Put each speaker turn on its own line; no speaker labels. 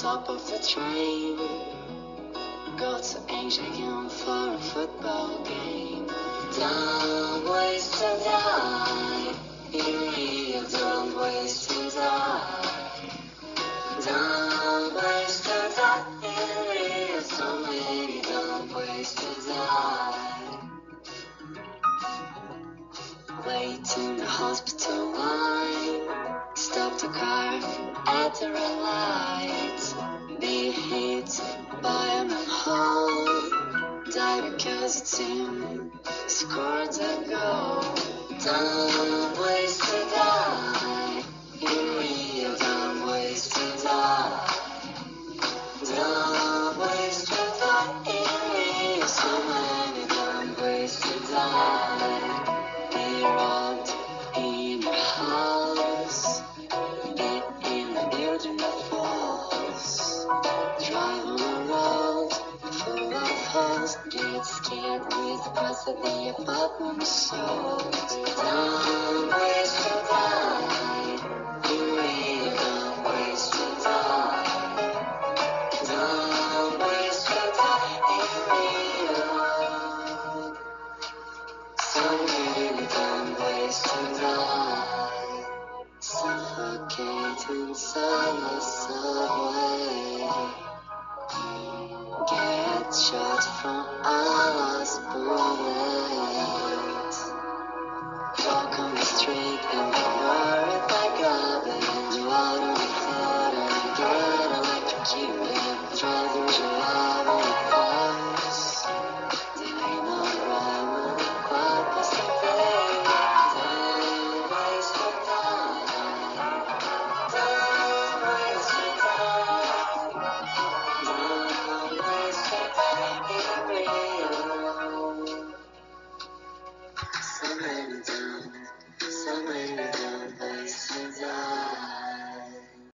top of the train. Got so anxious again for a football game. Don't waste to die. In real, don't waste to die. Don't waste to die. In real, so many don't waste to die. Wait in the hospital line. Stop the car at the red light. Be hit by a manhole. Die because the team scored a goal. Don't waste to die. In real, don't waste to die. Don't waste to die. In real, so many don't waste to die. Be robbed in your house. In a building that falls. Drive on a road full of holes. Get scared with the price of the apartment sold. Don't waste to die. You really don't waste to die. Don't waste to die. You really. So really don't waste to die. Suffocate inside the subway. Get shot from Allah's bullet. Walk on the street in the world.